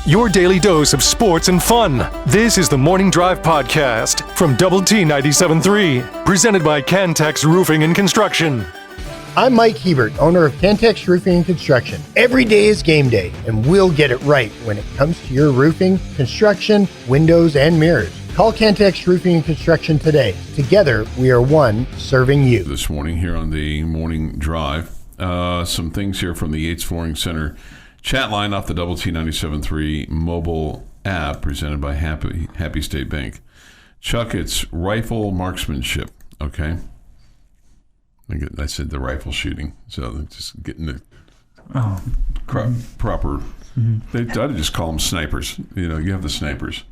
your daily dose of sports and fun. This is the Morning Drive Podcast from Double T 97.3, presented by Cantex Roofing and Construction. I'm Mike Hebert, owner of Cantex Roofing and Construction. Every day is game day, and we'll get it right when it comes to your roofing, construction, windows, and mirrors. Call Cantex Roofing and Construction today. Together, we are one serving you. This morning here on the Morning Drive, some things here from the Yates Flooring Center chat line off the Double T 97.3 mobile app presented by Happy State Bank. Chuck, it's rifle marksmanship, okay? I said the rifle shooting, so just getting the proper. They ought to just call them snipers. You know, you have the snipers.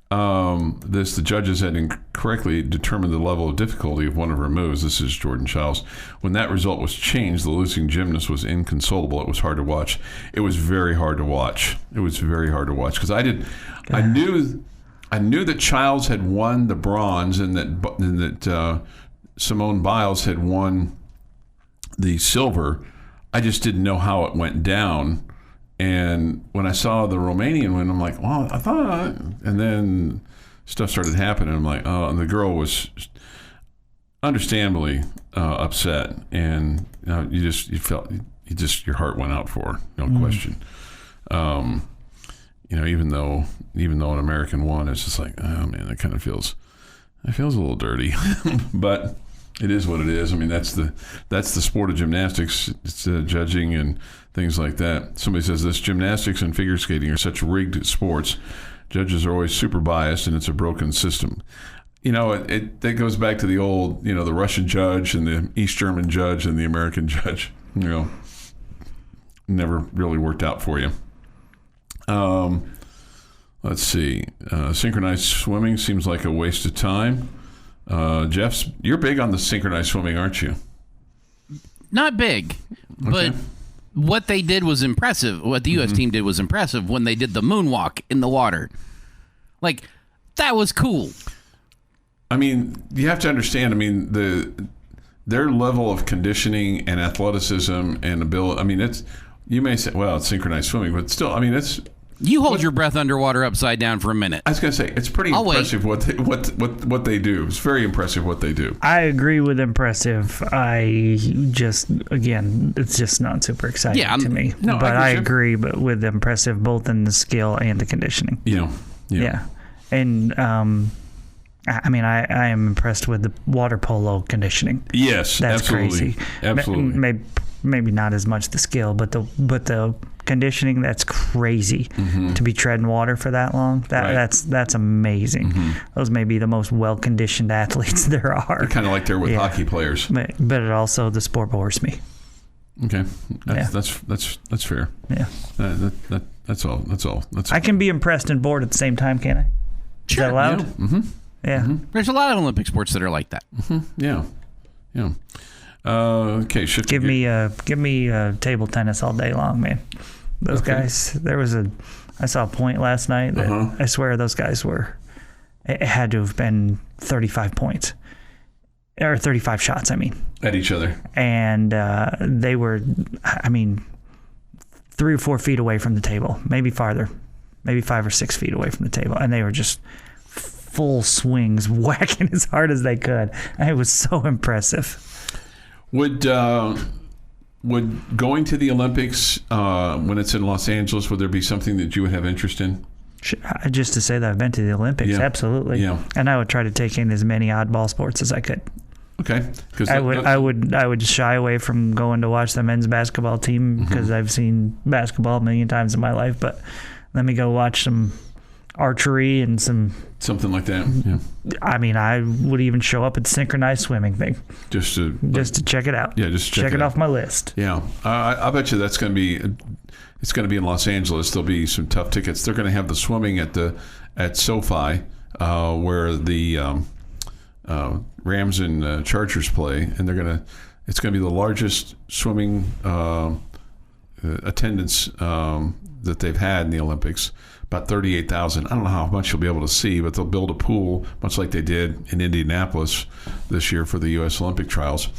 The judges had incorrectly determined the level of difficulty of one of her moves. This is Jordan Childs. When that result was changed, the losing gymnast was inconsolable. It was hard to watch. It was very hard to watch. Because I knew that Childs had won the bronze and that Simone Biles had won the silver. I just didn't know how it went down. And when I saw the Romanian win, I'm like, well, I thought, and then stuff started happening. I'm like, oh, and the girl was understandably upset, and you felt your heart went out for her, no question. Even though an American won, it's just like, oh man, it feels a little dirty, but it is what it is. I mean, that's the sport of gymnastics. It's judging and things like that. Somebody says this: gymnastics and figure skating are such rigged sports. Judges are always super biased, and it's a broken system. That goes back to the old, the Russian judge and the East German judge and the American judge. Never really worked out for you. Let's see. Synchronized swimming seems like a waste of time. Jeff, you're big on the synchronized swimming, aren't you? Not big, but what they did was impressive. What the U.S. team did was impressive when they did the moonwalk in the water. Like, that was cool. I mean, you have to understand, their level of conditioning and athleticism and ability, you may say, well, it's synchronized swimming, but still, it's... You hold your breath underwater upside down for a minute. I was going to say, it's pretty impressive what they do. It's very impressive what they do. I agree with impressive. It's just not super exciting to me. No, but I agree with impressive both in the skill and the conditioning. Yeah. And, I am impressed with the water polo conditioning. Yes, that's absolutely. Crazy. Absolutely. Maybe not as much the skill, but the conditioning, that's crazy to be treading water for that long. That's amazing. Those may be the most well-conditioned athletes there are. They're kind of like they're with hockey players. But it also, the sport bores me. Okay. That's fair. Yeah. That's all. I can be impressed and bored at the same time, can't I? Sure. Is that allowed? Yeah. Mm-hmm. Yeah. Mm-hmm. There's a lot of Olympic sports that are like that. Mm-hmm. Yeah. Okay. Give me table tennis all day long, man. Those guys. I saw a point last night that I swear those guys it had to have been 35 points. Or 35 shots, At each other. And they were, 3 or 4 feet away from the table, maybe farther, maybe 5 or 6 feet away from the table. And they were just full swings, whacking as hard as they could. It was so impressive. Would going to the Olympics, when it's in Los Angeles, would there be something that you would have interest in? Just to say that I've been to the Olympics, absolutely. Yeah. And I would try to take in as many oddball sports as I could. Okay. I would shy away from going to watch the men's basketball team because I've seen basketball a million times in my life, but let me go watch some archery and something like that. Yeah. I would even show up at the synchronized swimming thing just to check it out. Yeah, just check it off my list. Yeah, I bet you it's going to be in Los Angeles. There'll be some tough tickets. They're going to have the swimming at SoFi, where the Rams and Chargers play, and it's going to be the largest swimming attendance that they've had in the Olympics. About 38,000. I don't know how much you'll be able to see, but they'll build a pool, much like they did in Indianapolis this year for the U.S. Olympic trials.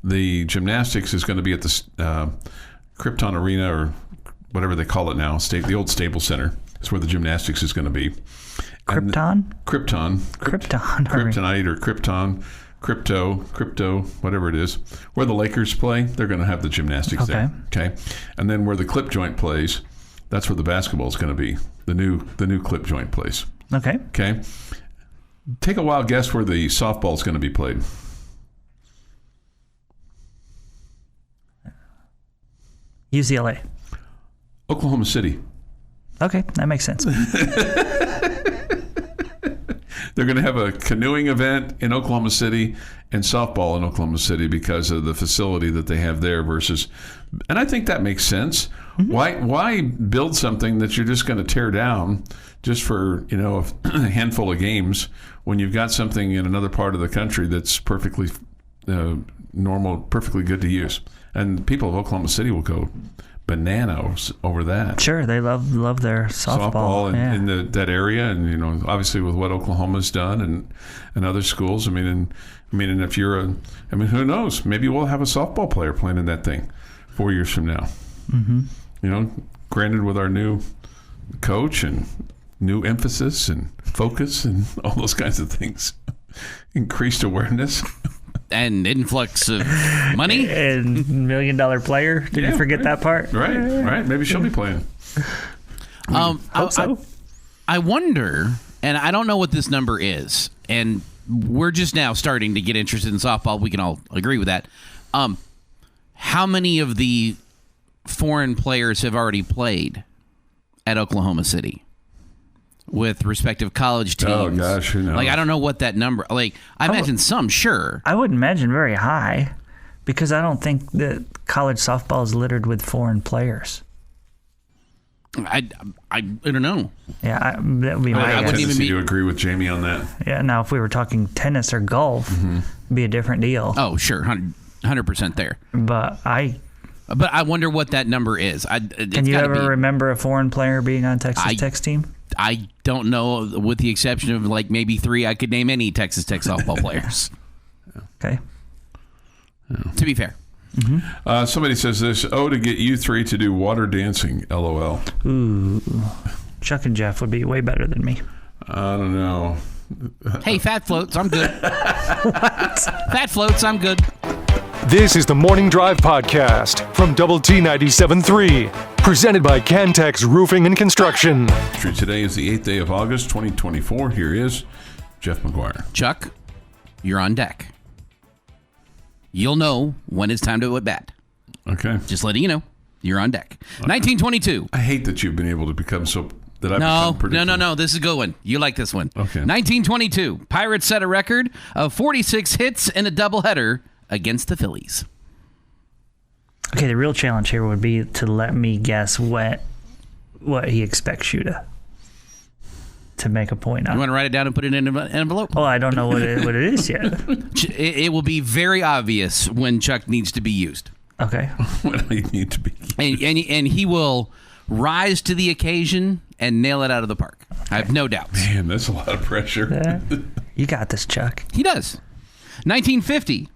The gymnastics is going to be at the Krypton Arena, or whatever they call it now, the old Staples Center. It's where the gymnastics is going to be. Krypton? Krypton. Kryptonite or Krypton. Crypto, whatever it is. Where the Lakers play, they're going to have the gymnastics there. Okay. And then where the clip joint plays, that's where the basketball is going to be. The new clip joint place. Okay. Okay. Take a wild guess where the softball is going to be played. UCLA. Oklahoma City. Okay, that makes sense. They're going to have a canoeing event in Oklahoma City and softball in Oklahoma City because of the facility that they have there versus, and I think that makes sense. Mm-hmm. Why build something that you're just going to tear down just for, a handful of games when you've got something in another part of the country that's perfectly normal, perfectly good to use. And people of Oklahoma City will go bananas over that. Sure, they love their softball in that area, and obviously with what Oklahoma's done and other schools. And if you're who knows? Maybe we'll have a softball player playing in that thing 4 years from now. Mm-hmm. Granted with our new coach and new emphasis and focus and all those kinds of things, increased awareness. And influx of money. And $1 million player. Did you forget that part? Right. Maybe she'll be playing. Hope so. I wonder, and I don't know what this number is, and we're just now starting to get interested in softball. We can all agree with that. How many of the foreign players have already played at Oklahoma City? With respective college teams. Oh, gosh, who knows? I don't know what that number... I imagine some, sure. I would imagine very high, because I don't think that college softball is littered with foreign players. I don't know. Yeah, that would be my guess. I wouldn't even agree with Jamie on that. Yeah, now if we were talking tennis or golf, it'd be a different deal. Oh, sure, 100% there. But I wonder what that number is. Can you ever remember a foreign player being on Texas Tech's team? I don't know, with the exception of maybe 3. I could name any Texas Tech softball players. Okay. To be fair. Mm-hmm. Somebody says this, to get you 3 to do water dancing, LOL. Ooh. Chuck and Jeff would be way better than me. I don't know. Hey, fat floats, I'm good. What? Fat floats, I'm good. This is the Morning Drive Podcast from Double T 97.3, presented by Cantex Roofing and Construction. Today is the 8th day of August, 2024. Here is Jeff McGuire. Chuck, you're on deck. You'll know when it's time to at bat. Okay. Just letting you know, you're on deck. 1922. I hate that you've been able to become so... No. This is a good one. You like this one. Okay. 1922. Pirates set a record of 46 hits in a doubleheader against the Phillies. Okay, the real challenge here would be to let me guess what he expects you to make a point on. You want to write it down and put it in an envelope? Oh, I don't know what it is yet. It will be very obvious when Chuck needs to be used. Okay. When I need to be used. And he will rise to the occasion and nail it out of the park. Okay. I have no doubts. Man, that's a lot of pressure. You got this, Chuck. He does. 1950.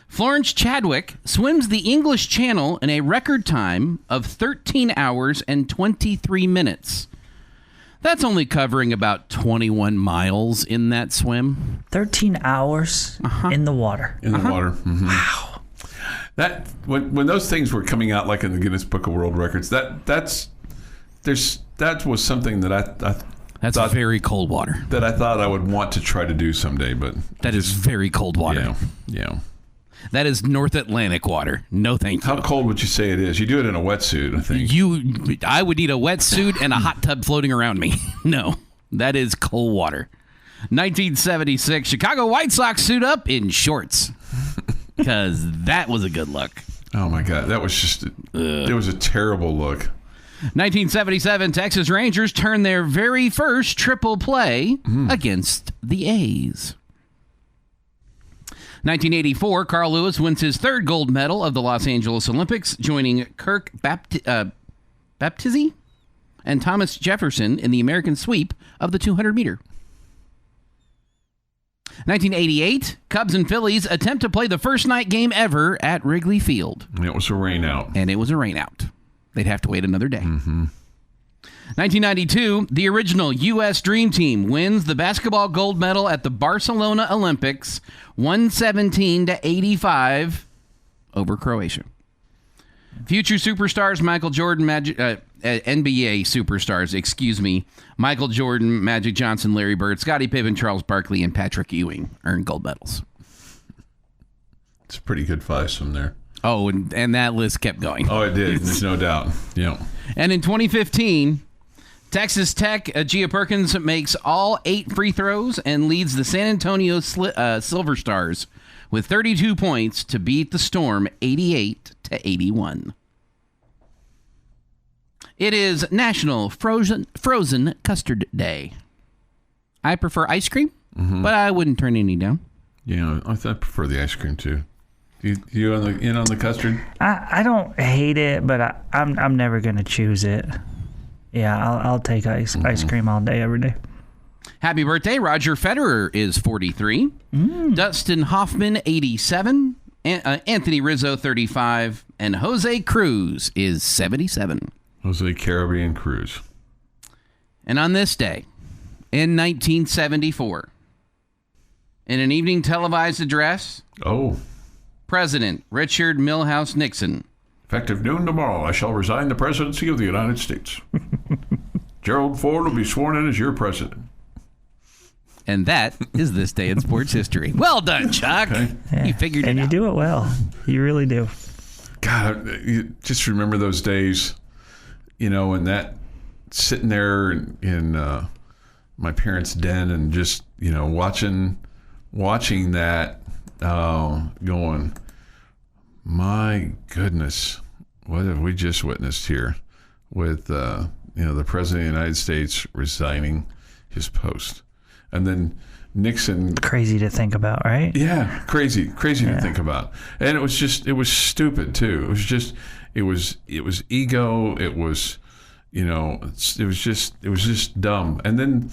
Florence Chadwick swims the English Channel in a record time of 13 hours and 23 minutes. That's only covering about 21 miles in that swim. 13 hours in the water. In the water. Mm-hmm. Wow. That when those things were coming out, like in the Guinness Book of World Records, that was something that that's very cold water. That I thought I would want to try to do someday, but that is very cold water. Yeah. That is North Atlantic water. No thank you. How cold would you say it is? You do it in a wetsuit, I think. I would need a wetsuit and a hot tub floating around me. No, that is cold water. 1976, Chicago White Sox suit up in shorts. Because that was a good look. Oh, my God. That was just... It was a terrible look. 1977, Texas Rangers turn their very first triple play against the A's. 1984, Carl Lewis wins his third gold medal of the Los Angeles Olympics, joining Kirk Baptiste and Thomas Jefferson in the American sweep of the 200-meter. 1988, Cubs and Phillies attempt to play the first night game ever at Wrigley Field. And it was a rain out. They'd have to wait another day. 1992, the original U.S. Dream Team wins the basketball gold medal at the Barcelona Olympics, 117-85 over Croatia. Future superstars Michael Jordan, NBA superstars, Michael Jordan, Magic Johnson, Larry Bird, Scottie Pippen, Charles Barkley, and Patrick Ewing earned gold medals. It's a pretty good fivesome there. Oh, and that list kept going. Oh, it did. There's no doubt. Yeah. And in 2015, Texas Tech, Gia Perkins makes all 8 free throws and leads the San Antonio Silver Stars with 32 points to beat the Storm 88-81. It is National Frozen Custard Day. I prefer ice cream, but I wouldn't turn any down. Yeah, I prefer the ice cream too. You in on the custard? I don't hate it, but I'm never gonna choose it. Yeah, I'll take ice cream all day, every day. Happy birthday, Roger Federer is 43. Dustin Hoffman, 87. Anthony Rizzo, 35. And Jose Cruz is 77. Jose Caribbean Cruz. And on this day, in 1974, in an evening televised address, President Richard Milhouse Nixon. Effective noon tomorrow, I shall resign the presidency of the United States. Gerald Ford will be sworn in as your president. And that is this day in sports history. Well done, Chuck. Okay. Yeah. You figured it out. And you do it well. You really do. God, you just remember those days, and that sitting there in my parents' den and just, watching that, going, my goodness, what have we just witnessed here with, the President of the United States resigning his post. And then Nixon. Crazy to think about, right? Yeah, crazy to think about. And it was stupid too. It was ego. It was, it was just dumb. And then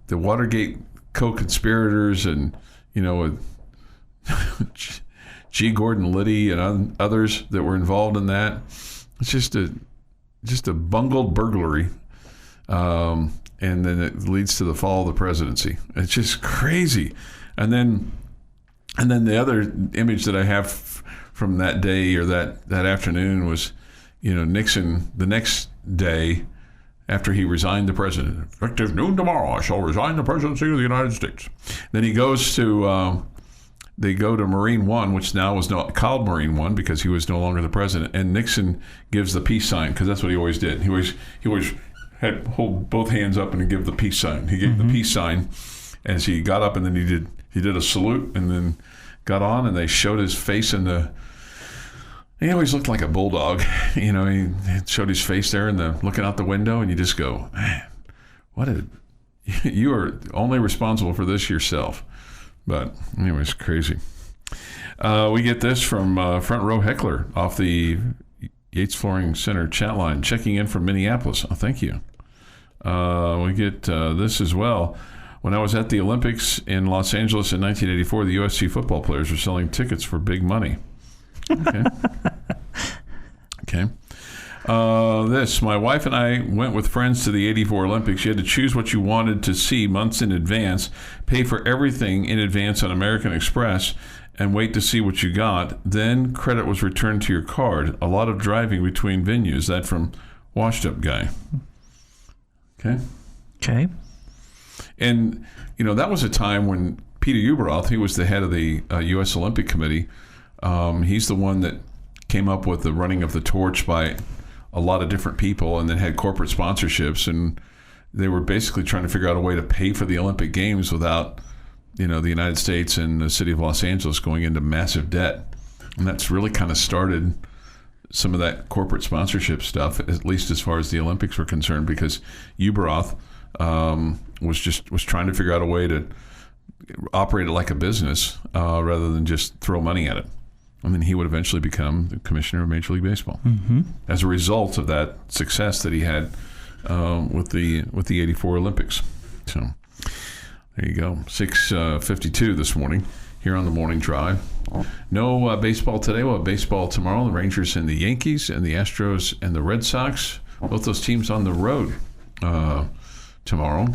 the Watergate co-conspirators and, with G. Gordon Liddy and others that were involved in that. It's just a bungled burglary. And then it leads to the fall of the presidency. It's just crazy. And then the other image that I have from that day or that afternoon was, Nixon the next day after he resigned the president. Effective noon tomorrow, I shall resign the presidency of the United States. Then he goes to, they go to Marine One, which now was called Marine One because he was no longer the president. And Nixon gives the peace sign because that's what he always did. He always had hold both hands up and give the peace sign. He gave the peace sign as he got up, and then he did a salute, and then got on, and they showed his face in the. He always looked like a bulldog, He showed his face there and looking out the window, and you just go, man, you are only responsible for this yourself. But anyways, crazy. We get this from Front Row Heckler off the Yates Flooring Center chat line, checking in from Minneapolis. Oh, thank you. We get this as well. When I was at the Olympics in Los Angeles in 1984, the USC football players were selling tickets for big money. Okay. Okay. My wife and I went with friends to the 84 Olympics. You had to choose what you wanted to see months in advance, pay for everything in advance on American Express, and wait to see what you got. Then credit was returned to your card. A lot of driving between venues. That from Washed Up Guy. Okay. And, that was a time when Peter Ueberroth, he was the head of the U.S. Olympic Committee. He's the one that came up with the running of the torch by a lot of different people and then had corporate sponsorships. And they were basically trying to figure out a way to pay for the Olympic Games without the United States and the city of Los Angeles going into massive debt. And that's really kind of started some of that corporate sponsorship stuff, at least as far as the Olympics were concerned, because Ueberroth was trying to figure out a way to operate it like a business rather than just throw money at it. And then he would eventually become the commissioner of Major League Baseball as a result of that success that he had with the 84 Olympics. So there you go. 6:52 this morning here on the Morning Drive. No baseball today. We'll have baseball tomorrow. The Rangers and the Yankees and the Astros and the Red Sox. both those teams on the road tomorrow.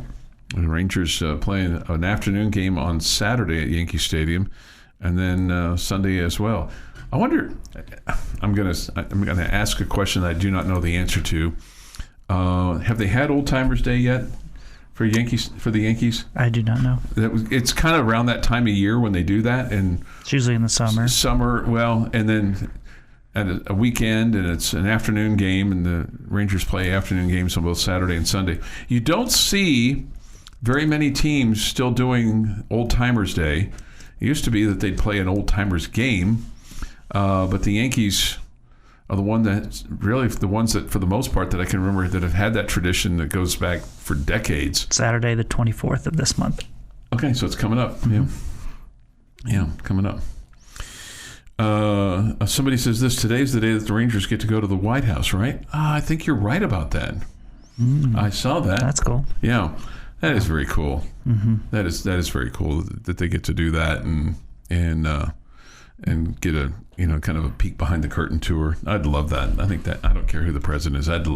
The Rangers playing an afternoon game on Saturday at Yankee Stadium, and then Sunday as well. I wonder. I'm gonna ask a question that I do not know the answer to. Have they had Old Timers Day yet for the Yankees? I do not know. It's kind of around that time of year when they do that, and It's usually in the summer. Well, and then at a weekend, and it's an afternoon game, and the Rangers play afternoon games on both Saturday and Sunday. You don't see very many teams still doing Old Timers Day. It used to be that they'd play an Old Timers game, but the Yankees are the ones that, for the most part, that I can remember that have had that tradition that goes back for decades. Saturday, the 24th of this month. Okay, so it's coming up. Yeah, coming up. Somebody says today's the day that the Rangers get to go to the White House, right? I think you're right about that. I saw that. That's cool. Yeah, that is very cool. Mm-hmm. That is very cool that they get to do that and get a kind of a peek behind the curtain tour. I'd love that. I think that I don't care who the president is. I'd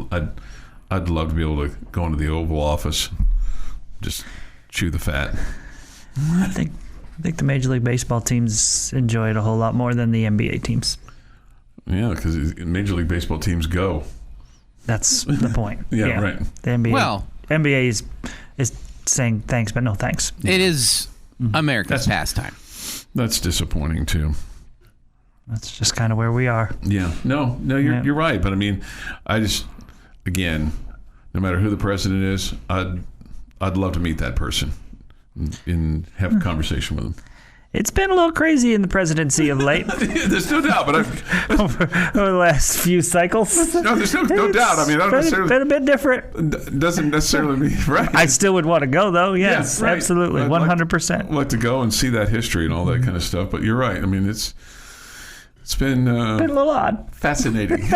love to be able to go into the Oval Office, just chew the fat. I think the Major League Baseball teams enjoy it a whole lot more than the NBA teams. Yeah, because Major League Baseball teams go. That's the point. Yeah, right. The NBA. Well, NBA is saying thanks, but no thanks. it is America's pastime. That's disappointing too. That's just kind of where we are. Yeah. No, you're right. But I mean, again, no matter who the president is, I'd love to meet that person and have a conversation with him. It's been a little crazy in the presidency of late. There's no doubt, but over the last few cycles. No, there's no doubt. I mean, I don't necessarily. Been a bit different. Doesn't necessarly mean right. I still would want to go though. Yes, yeah, right. absolutely, 100%. I'd like to go and see that history and all that kind of stuff. But you're right. I mean, it's been a little odd. The Fascinating.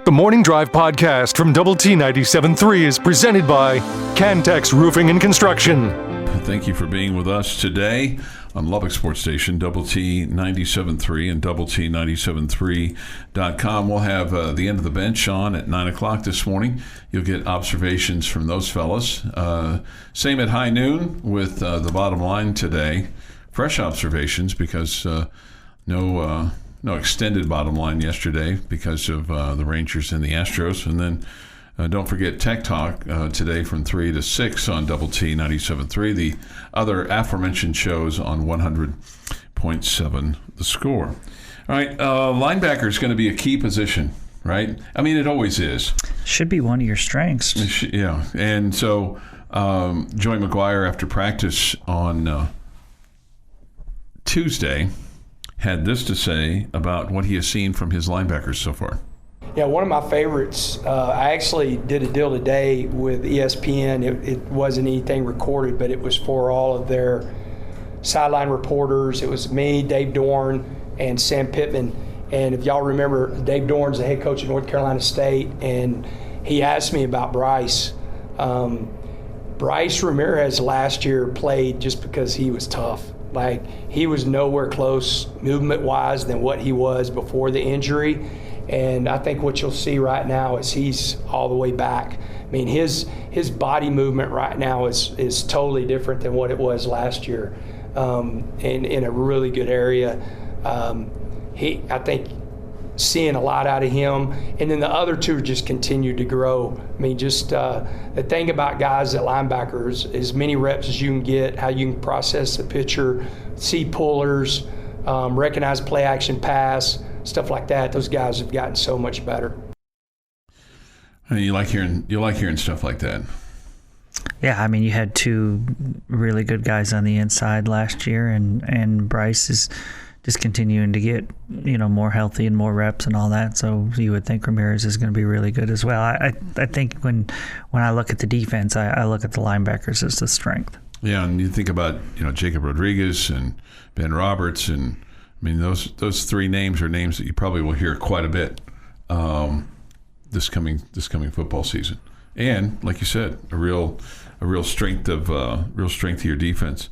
Morning Drive podcast from Double T 97.3 is presented by Cantex Roofing and Construction. Thank you for being with us today on Lubbock Sports Station, Double T 97.3 and Double T 97.3.com. We'll have the end of the bench on at 9 o'clock this morning. You'll get observations from those fellas. Same at high noon with the bottom line today. Fresh observations because no extended bottom line yesterday because of the Rangers and the Astros. And then don't forget Tech Talk today from 3 to 6 on Double T 97.3. The other aforementioned shows on 100.7 The Score. All right, linebacker is going to be a key position, right? I mean, it always is. Should be one of your strengths. Yeah, and so Joey McGuire, after practice on Tuesday, had this to say about what he has seen from his linebackers so far. Yeah, one of my favorites, I actually did a deal today with ESPN. It wasn't anything recorded, but it was for all of their sideline reporters. It was me, Dave Dorn, and Sam Pittman. And if y'all remember, Dave Dorn's the head coach of North Carolina State, and he asked me about Bryce. Bryce Ramirez last year played just because he was tough. Like, he was nowhere close movement-wise than what he was before the injury. And I think what you'll see right now is he's all the way back. I mean, his body movement right now is totally different than what it was last year, in a really good area. I think seeing a lot out of him, and then the other two just continue to grow. I mean, just the thing about guys at linebackers, as many reps as you can get, how you can process the pitcher, see pullers, recognize play action pass, stuff like that. Those guys have gotten so much better. And you like hearing stuff like that. Yeah, I mean, you had two really good guys on the inside last year, and Bryce is just continuing to get more healthy and more reps and all that. So you would think Ramirez is going to be really good as well. I think when I look at the defense, I look at the linebackers as the strength. Yeah, and you think about Jacob Rodriguez and Ben Roberts, and I mean those three names are names that you probably will hear quite a bit this coming football season. And like you said, a real strength of your defense.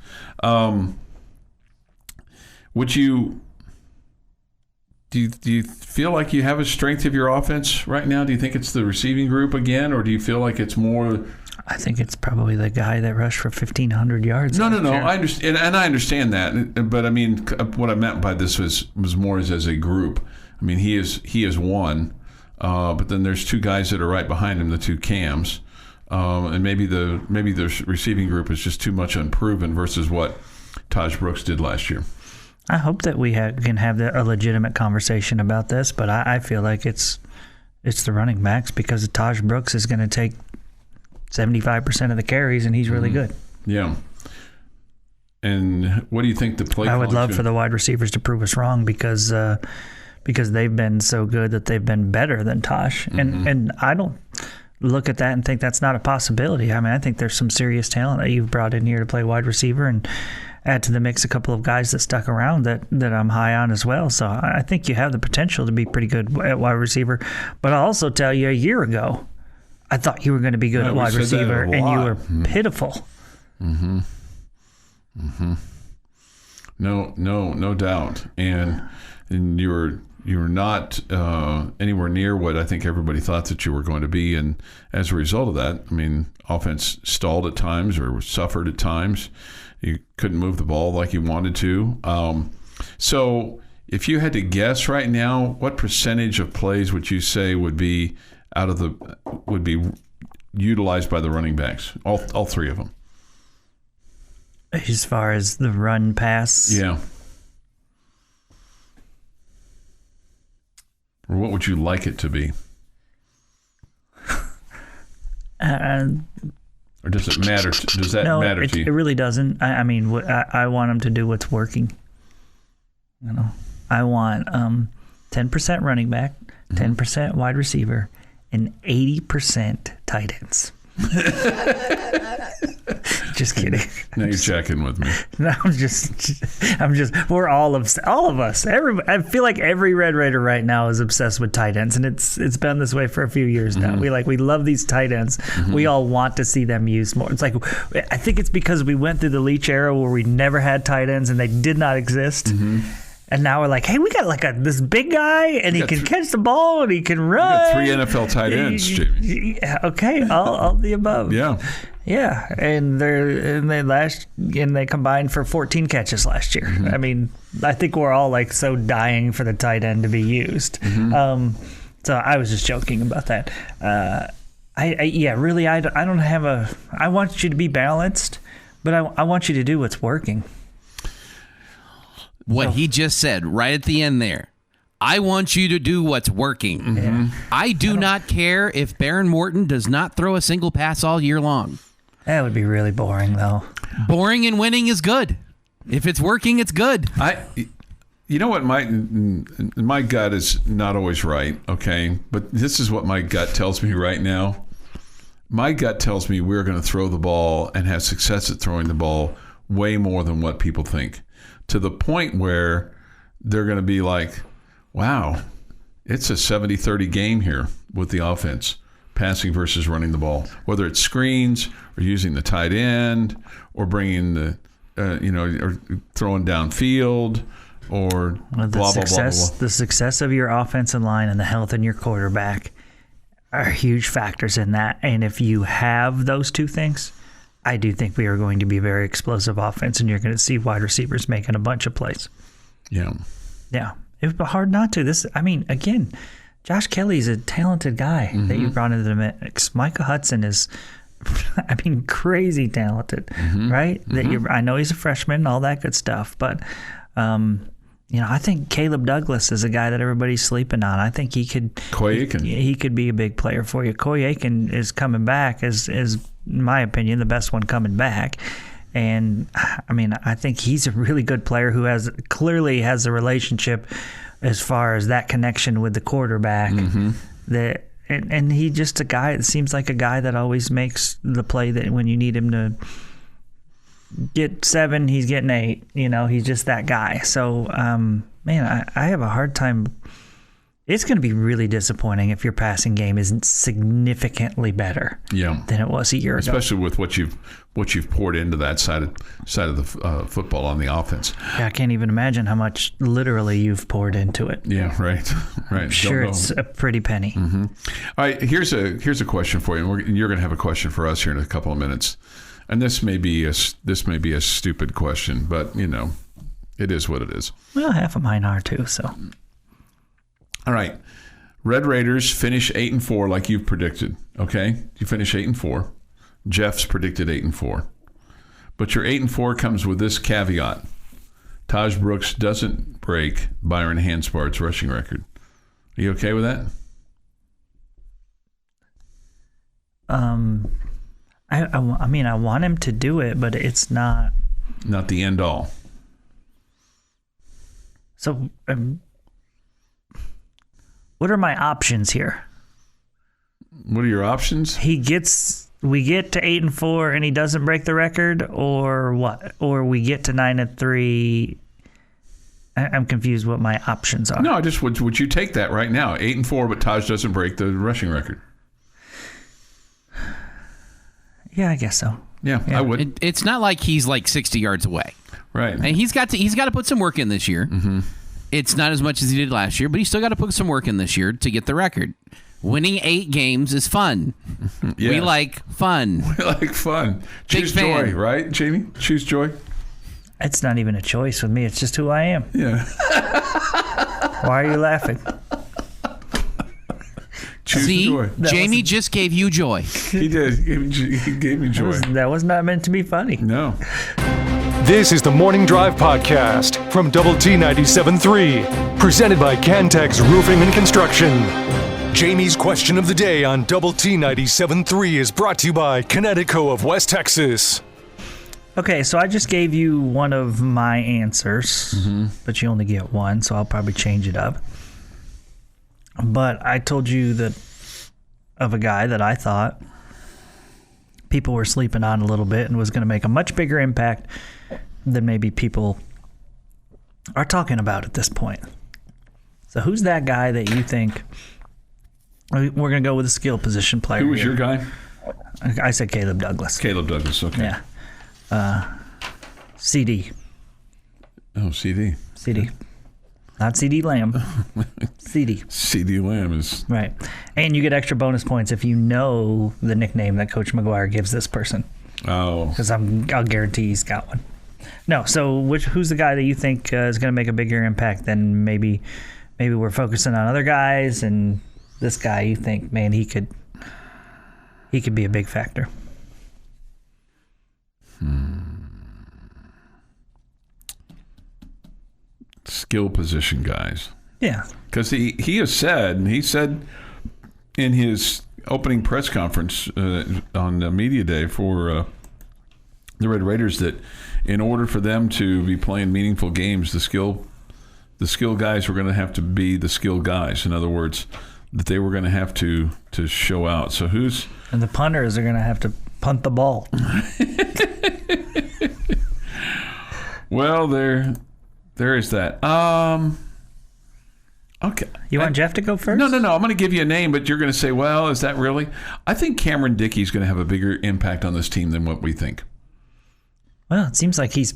Do do you feel like you have a strength of your offense right now? Do you think it's the receiving group again, or do you feel like it's more? I think it's probably the guy that rushed for 1,500 yards. No. I understand, and I understand that. But I mean, what I meant by this was more as a group. I mean, he is one, but then there's two guys that are right behind him, the two Cams, and maybe the receiving group is just too much unproven versus what Taj Brooks did last year. I hope that we can have a legitimate conversation about this, but I feel like it's the running backs, because Taj Brooks is going to take 75% of the carries, and he's really good. Yeah. And what do you think the play? I would love for the wide receivers to prove us wrong, because they've been so good that they've been better than Taj. And I don't look at that and think that's not a possibility. I mean, I think there's some serious talent that you've brought in here to play wide receiver, and add to the mix a couple of guys that stuck around that I'm high on as well. So I think you have the potential to be pretty good at wide receiver. But I'll also tell you, a year ago, I thought you were going to be good at wide receiver, and you were pitiful. No doubt. And you were not anywhere near what I think everybody thought that you were going to be. And as a result of that, I mean, offense stalled at times or suffered at times. You couldn't move the ball like you wanted to. So if you had to guess right now, what percentage of plays would you say would be utilized by the running backs? All three of them. As far as the run pass? Yeah. Or what would you like it to be? Or does it matter? Does that matter to you? It really doesn't. I mean, I want them to do what's working. You know, I want 10% running back, 10% wide receiver, and 80% tight ends. Just kidding. Now you're checking with me. No, I'm just. We're all of us. I feel like every Red Raider right now is obsessed with tight ends, and it's been this way for a few years now. We love these tight ends. We all want to see them used more. It's like, I think it's because we went through the Leach era where we never had tight ends and they did not exist. And now we're like, hey, we got like this big guy, and he can catch the ball, and he can run. We got 3 NFL tight ends, Jamie. Okay, all the above. Yeah. Yeah, and they combined for 14 catches last year. I mean, I think we're all like so dying for the tight end to be used. So I was just joking about that. I don't have I want you to be balanced, but I want you to do what's working. What he just said right at the end there. I want you to do what's working. I do not care if Baron Morton does not throw a single pass all year long. That would be really boring, though. Boring and winning is good. If it's working, it's good. You know what? My gut is not always right, okay? But this is what my gut tells me right now. My gut tells me we're going to throw the ball and have success at throwing the ball way more than what people think, to the point where they're going to be like, wow, it's a 70-30 game here with the offense, passing versus running the ball, whether it's screens or using the tight end or bringing the, or throwing downfield or blah, blah, blah. The success of your offensive line and the health in your quarterback are huge factors in that. And if you have those two things, I do think we are going to be a very explosive offense, and you're going to see wide receivers making a bunch of plays. Yeah. Yeah. It would be hard not to. Again, Josh Kelly's a talented guy that you brought into the mix. Micah Hudson is, crazy talented, right? I know he's a freshman and all that good stuff, but, I think Caleb Douglas is a guy that everybody's sleeping on. I think he could be a big player for you. Coy Aiken is coming back, is in my opinion, the best one coming back. And I think he's a really good player who clearly has a relationship as far as that connection with the quarterback. And he just a guy. It seems like a guy that always makes the play that when you need him to get 7, he's getting 8. He's just that guy. So, I have a hard time It's going to be really disappointing if your passing game isn't significantly better than it was a year ago. Especially with what you've poured into that side of the football on the offense. Yeah, I can't even imagine how much literally you've poured into it. Yeah, right. I'm sure it's a pretty penny. Mm-hmm. All right, here's a question for you, and you're going to have a question for us here in a couple of minutes. And this may be a stupid question, but it is what it is. Well, half of mine are too. So. All right, Red Raiders finish 8-4 like you've predicted. Okay, you finish 8-4. Jeff's predicted 8-4, but your 8-4 comes with this caveat: Taj Brooks doesn't break Byron Hanspart's rushing record. Are you okay with that? I mean, I want him to do it, but it's not the end all. So, what are my options here? What are your options? We get to 8-4 and he doesn't break the record, or what? Or we get to 9-3. I'm confused what my options are. No, I just would you take that right now? 8-4, but Taj doesn't break the rushing record. Yeah, I guess so. Yeah. I would. It's not like he's like 60 yards away. Right. And he's got to put some work in this year. Mm-hmm. It's not as much as he did last year, but he's still got to put some work in this year to get the record. Winning 8 games is fun. Yes. We like fun. We like fun. Choose fan. joy, right, Jamie? Choose joy. It's not even a choice with me. It's just who I am. Yeah. Why are you laughing? Choose joy. Jamie just gave you joy. He did. He gave me joy. That was not meant to be funny. No. This is the Morning Drive Podcast from Double T 97.3, presented by Cantex Roofing and Construction. Jamie's question of the day on Double T 97.3 is brought to you by Connecticut of West Texas. Okay, so I just gave you one of my answers, but you only get one, so I'll probably change it up. But I told you that of a guy that I thought people were sleeping on a little bit and was going to make a much bigger impact than maybe people are talking about at this point. So who's that guy that you think? We're going to go with a skill position player. Who was your guy? I said Caleb Douglas. Caleb Douglas, okay. Yeah. CeeDee. Oh, CeeDee. CeeDee. Not CeeDee Lamb. CeeDee. CeeDee Lamb is... Right. And you get extra bonus points if you know the nickname that Coach McGuire gives this person. Oh. Because I'll guarantee he's got one. No, so who's the guy that you think is going to make a bigger impact than maybe we're focusing on other guys, and this guy you think, man, he could be a big factor? Skill position guys. Yeah. Because he said in his opening press conference on Media Day for the Red Raiders that in order for them to be playing meaningful games, the skill guys were going to have to be the skill guys. In other words, that they were going to have to show out. So and the punters are going to have to punt the ball. Well, there is that. Okay. You want Jeff to go first? No. I'm going to give you a name, but you're going to say, well, is that really? I think Cameron Dickey's going to have a bigger impact on this team than what we think. Well, it seems like he's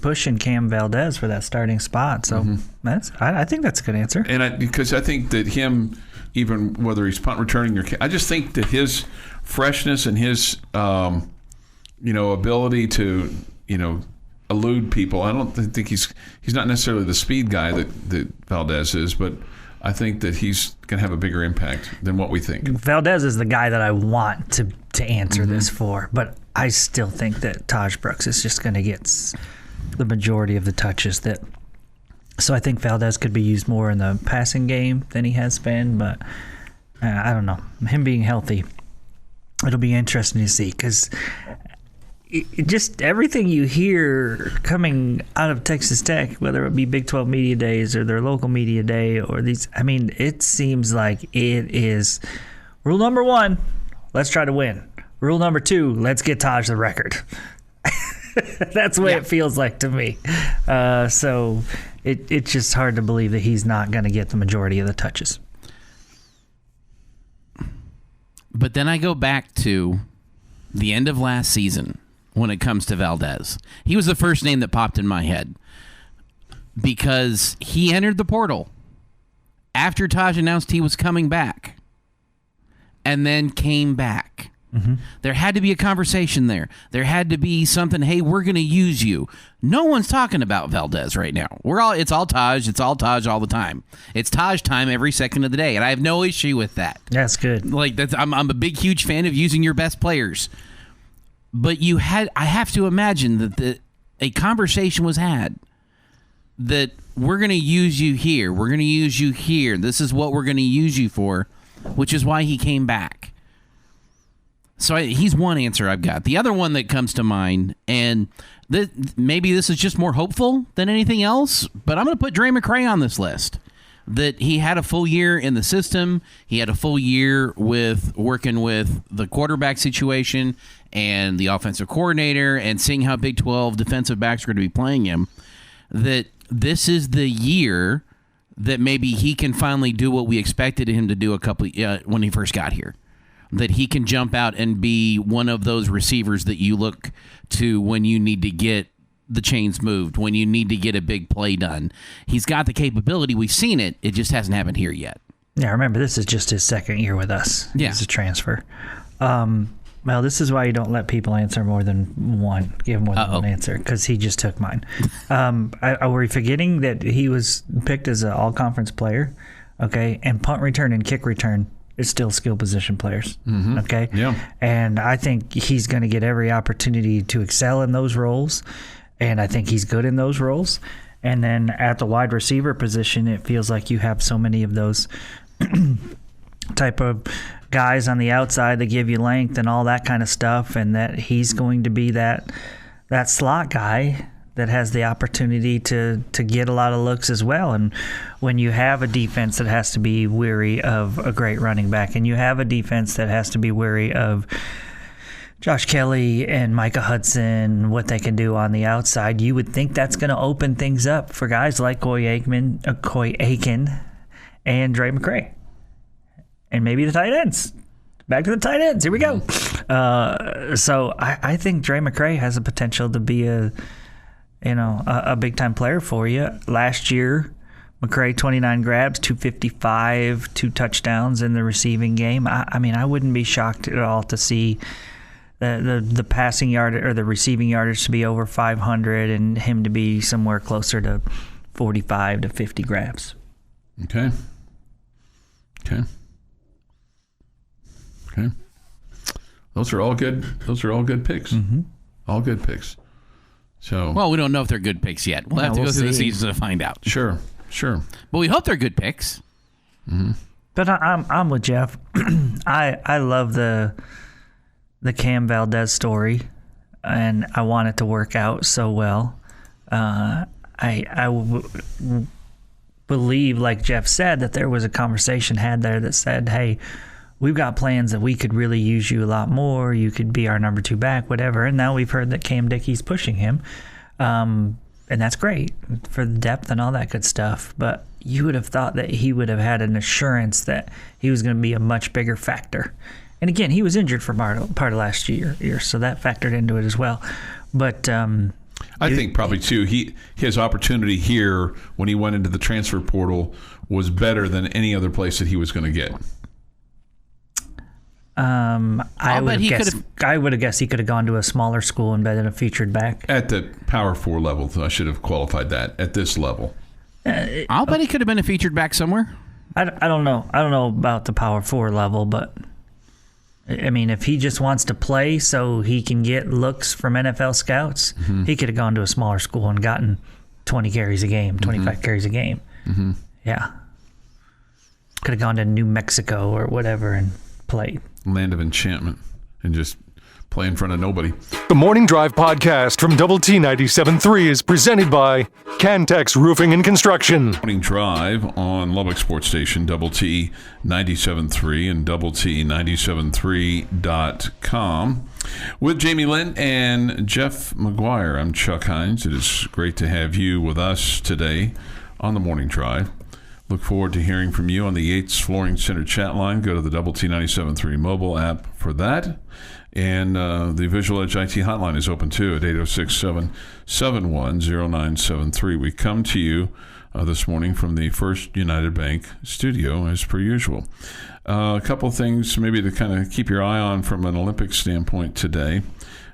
pushing Cam Valdez for that starting spot. So I think that's a good answer. And because I think that him, even whether he's punt returning or, I just think that his freshness and his, ability to, elude people. I don't think he's not necessarily the speed guy that Valdez is, but I think that he's going to have a bigger impact than what we think. Valdez is the guy that I want to answer this for, but I still think that Taj Brooks is just going to get the majority of the touches. So I think Valdez could be used more in the passing game than he has been, but I don't know. Him being healthy, it'll be interesting to see, because just everything you hear coming out of Texas Tech, whether it be Big 12 Media Days or their local media day or these, it seems like it is rule number 1, let's try to win. Rule number 2, let's get Taj the record. That's the way it feels like to me. So it's just hard to believe that he's not going to get the majority of the touches. But then I go back to the end of last season when it comes to Valdez. He was the first name that popped in my head because he entered the portal after Taj announced he was coming back and then came back. Mm-hmm. There had to be a conversation there. There had to be something, hey, we're going to use you. No one's talking about Valdez right now. It's all Taj all the time. It's Taj time every second of the day, and I have no issue with that. That's good. I'm a big, huge fan of using your best players. But I have to imagine that a conversation was had that we're going to use you here. We're going to use you here. This is what we're going to use you for, which is why he came back. So he's one answer I've got. The other one that comes to mind, and maybe this is just more hopeful than anything else, but I'm going to put Dre McCray on this list. That he had a full year in the system. He had a full year with working with the quarterback situation and the offensive coordinator and seeing how Big 12 defensive backs are going to be playing him. That this is the year that maybe he can finally do what we expected him to do when he first got here. That he can jump out and be one of those receivers that you look to when you need to get the chains moved, when you need to get a big play done. He's got the capability. We've seen it. It just hasn't happened here yet. Yeah, remember, this is just his second year with us. Yeah. He's a transfer. Well, this is why you don't let people answer more than one. Give more than one answer, because he just took mine. Are we forgetting that he was picked as an all-conference player? Okay, and punt return and kick return is still skill position players. Mm-hmm. Okay? Yeah. And I think he's going to get every opportunity to excel in those roles, and I think he's good in those roles. And then at the wide receiver position, it feels like you have so many of those type of guys on the outside that give you length and all that kind of stuff, and that he's going to be that slot guy that has the opportunity to get a lot of looks as well. And when you have a defense that has to be wary of a great running back, and you have a defense that has to be wary of Josh Kelly and Micah Hudson, what they can do on the outside, you would think that's going to open things up for guys like Coy Aiken and Dre McCray. And maybe the tight ends. Back to the tight ends. Here we go. So I think Dre McCray has the potential to be a big-time player for you. Last year, McCray, 29 grabs, 255, 2 touchdowns in the receiving game. I mean, I wouldn't be shocked at all to see the passing yard or the receiving yardage to be over 500 and him to be somewhere closer to 45 to 50 grabs. Okay. Those are all good picks. Mm-hmm. All good picks. So, well, we don't know if they're good picks yet. We'll have to go through the season to find out. Sure. But we hope they're good picks. Mm-hmm. But I'm with Jeff. I love the Cam Valdez story, and I want it to work out so well. I believe, like Jeff said, that there was a conversation had there that said, hey, we've got plans that we could really use you a lot more. You could be our number 2 back, whatever. And now we've heard that Cam Dickey's pushing him. And that's great for the depth and all that good stuff. But you would have thought that he would have had an assurance that he was going to be a much bigger factor. And again, he was injured for part of last year, so that factored into it as well. But I think probably too, his opportunity here when he went into the transfer portal was better than any other place that he was going to get. I would have guessed he could have gone to a smaller school and been a featured back. At the Power 4 level, I should have qualified that. At this level. I'll bet he could have been a featured back somewhere. I don't know. I don't know about the Power 4 level, but I mean, if he just wants to play so he can get looks from NFL scouts, mm-hmm. he could have gone to a smaller school and gotten 20 carries a game, 25 mm-hmm. carries a game. Mm-hmm. Yeah. Could have gone to New Mexico or whatever and played. Land of enchantment, and just play in front of nobody. The Morning Drive podcast from Double T 97.3 is presented by Cantex Roofing and Construction. Morning Drive on Lubbock Sports Station, Double T 97.3 and Double T 97.3.com. With Jamie Lent and Jeff McGuire, I'm Chuck Heinz. It is great to have you with us today on the Morning Drive. Look forward to hearing from you on the Yates Flooring Center chat line. Go to the Double T 97.3 mobile app for that. And the Visual Edge IT hotline is open too at 806-771-0973. We come to you this morning from the First United Bank studio as per usual. A couple of things maybe to kind of keep your eye on from an Olympic standpoint today.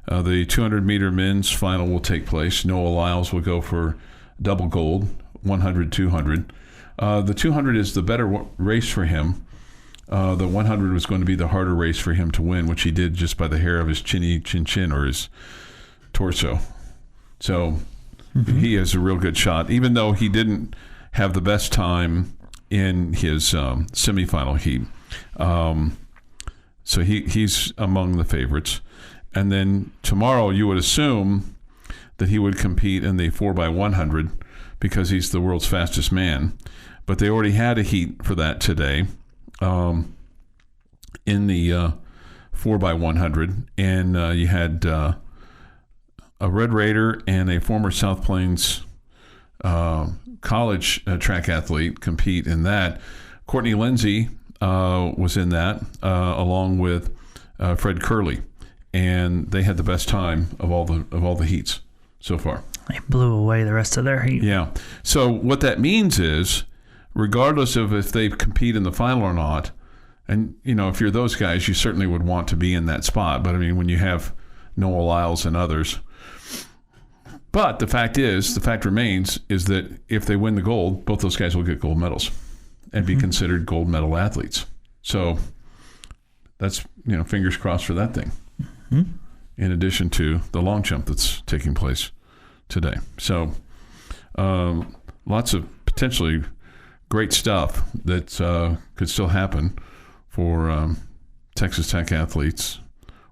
The 200-meter men's final will take place. Noah Lyles will go for double gold, 100, 200. The 200 is the better race for him. The 100 was going to be the harder race for him to win, which he did just by the hair of his chin or his torso. So he has a real good shot, even though he didn't have the best time in his semifinal heat. So he's among the favorites. And then tomorrow you would assume that he would compete in the 4x100 because he's the world's fastest man. But they already had a heat for that today. In the 4x100, and you had a Red Raider and a former South Plains college track athlete compete in that. Courtney Lindsay was in that, along with Fred Curley, and they had the best time of all the heats so far. They blew away the rest of their heat. Yeah. So what that means is, regardless of if they compete in the final or not, and, you know, if you're those guys, you certainly would want to be in that spot. But, I mean, when you have Noah Lyles and others. But the fact remains, is that if they win the gold, both those guys will get gold medals and be considered gold medal athletes. So that's, you know, fingers crossed for that thing. In addition to the long jump that's taking place today. So lots of potentially great stuff that could still happen for Texas Tech athletes,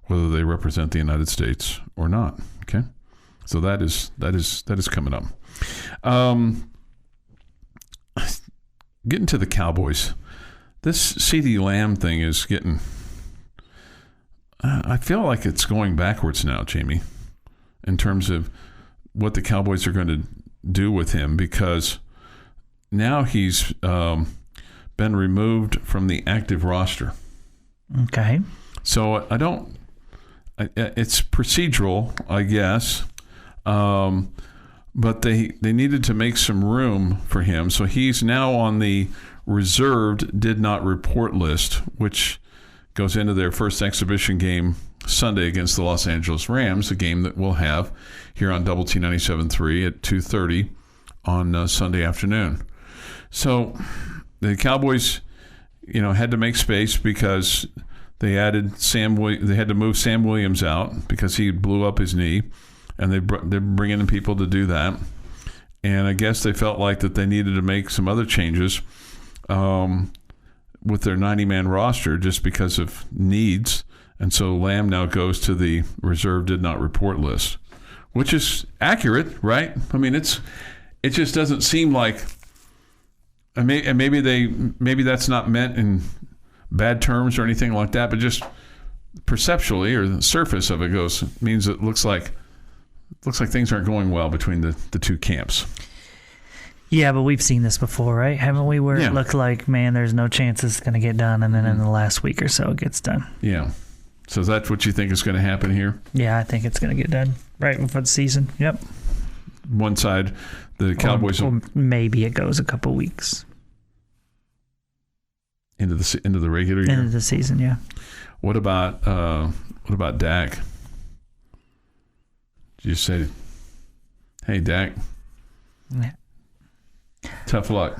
whether they represent the United States or not. Okay, so that is coming up. Getting to the Cowboys, this CeeDee Lamb thing is getting. I feel like it's going backwards now, Jamie, in terms of what the Cowboys are going to do with him, because now he's been removed from the active roster. Okay. So it's procedural, I guess, but they needed to make some room for him. So he's now on the reserved did not report list, which goes into their first exhibition game Sunday against the Los Angeles Rams, a game that we'll have here on Double T 97.3 at 2:30 on Sunday afternoon. So the Cowboys, you know, had to make space because they added they had to move Sam Williams out because he blew up his knee, and they're bringing in people to do that. And I guess they felt like that they needed to make some other changes with their 90-man roster just because of needs. And so Lamb now goes to the reserve did not report list, which is accurate, right? I mean, it just doesn't seem like. And maybe that's not meant in bad terms or anything like that, but just perceptually, or the surface of it means it looks like things aren't going well between the two camps. Yeah, but we've seen this before, right? Haven't we? Where it looked like, man, there's no chance it's going to get done, and then in the last week or so it gets done. Yeah. So that's what you think is going to happen here? Yeah, I think it's going to get done right before the season. Yep. One side, the Cowboys, or maybe it goes a couple weeks into the regular year, into the season. Yeah. What about Dak? Did you say, "Hey, Dak, yeah, tough luck"?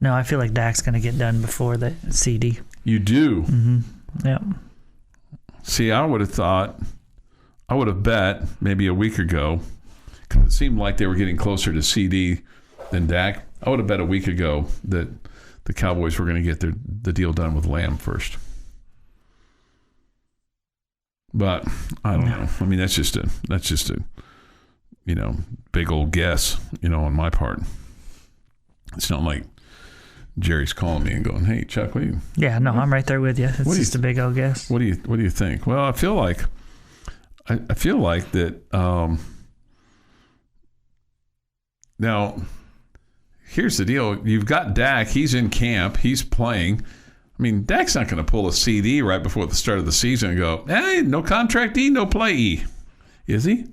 No, I feel like Dak's going to get done before the CeeDee. You do? Mm-hmm. Yep. See, I would have bet maybe a week ago, because it seemed like they were getting closer to CeeDee than Dak. I would have bet a week ago that the Cowboys were going to get the deal done with Lamb first. But I don't know. I mean, that's just a big old guess, on my part. It's not like Jerry's calling me and going, "Hey, Chuck, what do you?" Yeah, no, I'm right there with you. It's just a big old guess. What do you think? Well, I feel like that. Now, here's the deal: you've got Dak. He's in camp. He's playing. I mean, Dak's not going to pull a CeeDee right before the start of the season and go, "Hey, no contract E, no play E," is he?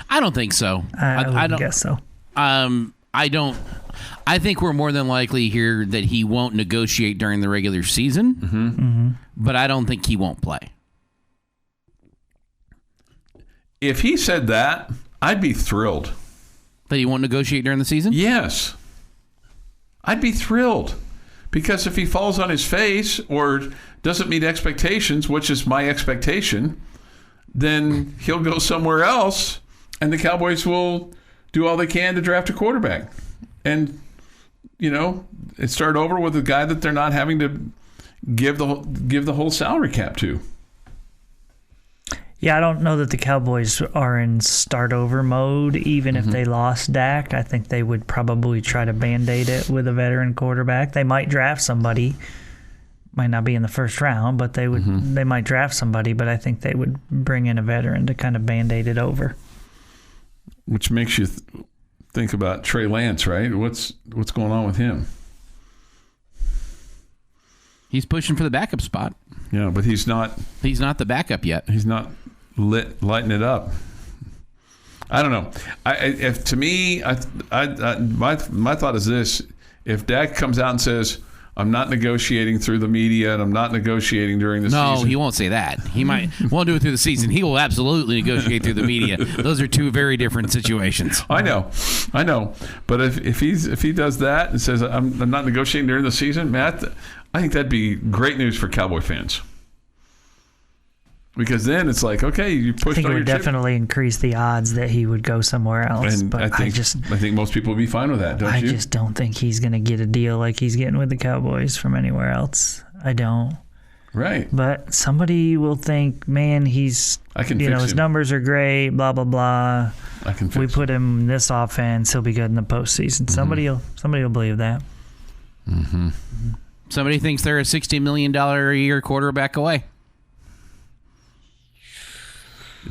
I don't think so. I don't guess so. I don't. I think we're more than likely here that he won't negotiate during the regular season, but I don't think he won't play. If he said that, I'd be thrilled. That he won't negotiate during the season? Yes. I'd be thrilled. Because if he falls on his face or doesn't meet expectations, which is my expectation, then he'll go somewhere else and the Cowboys will do all they can to draft a quarterback. And, and start over with a guy that they're not having to give the whole salary cap to. Yeah, I don't know that the Cowboys are in start-over mode, even if they lost Dak. I think they would probably try to Band-Aid it with a veteran quarterback. They might draft somebody. Might not be in the first round, but they would. They might draft somebody, but I think they would bring in a veteran to kind of Band-Aid it over. Which makes you think about Trey Lance, right? What's going on with him? He's pushing for the backup spot. Yeah, but he's not. He's not the backup yet. He's not lighting it up. I don't know. My thought is this: if Dak comes out and says, "I'm not negotiating through the media and I'm not negotiating during the season," no, he won't say that. He won't do it through the season. He will absolutely negotiate through the media. Those are two very different situations. I know. But if he does that and says, "I'm not negotiating during the season," Matt, I think that'd be great news for Cowboy fans. Because then it's like, okay, you pushed. I think it would definitely increase the odds that he would go somewhere else. And but I think most people would be fine with that, don't you? I just don't think he's going to get a deal like he's getting with the Cowboys from anywhere else. I don't. Right. But somebody will think, man, his numbers are great, blah, blah, blah. We put him in this offense, he'll be good in the postseason. Somebody will believe that. Mm-hmm. Somebody thinks they're a $60 million a year quarterback away.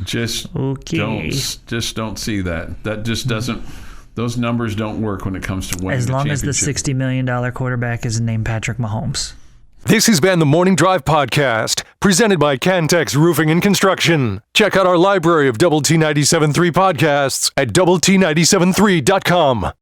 Just don't see that. That just doesn't. Those numbers don't work when it comes to winning. As long as the $60 million quarterback is named Patrick Mahomes. This has been the Morning Drive Podcast, presented by Cantex Roofing and Construction. Check out our library of Double T 97.3 podcasts at doublet97.3.com.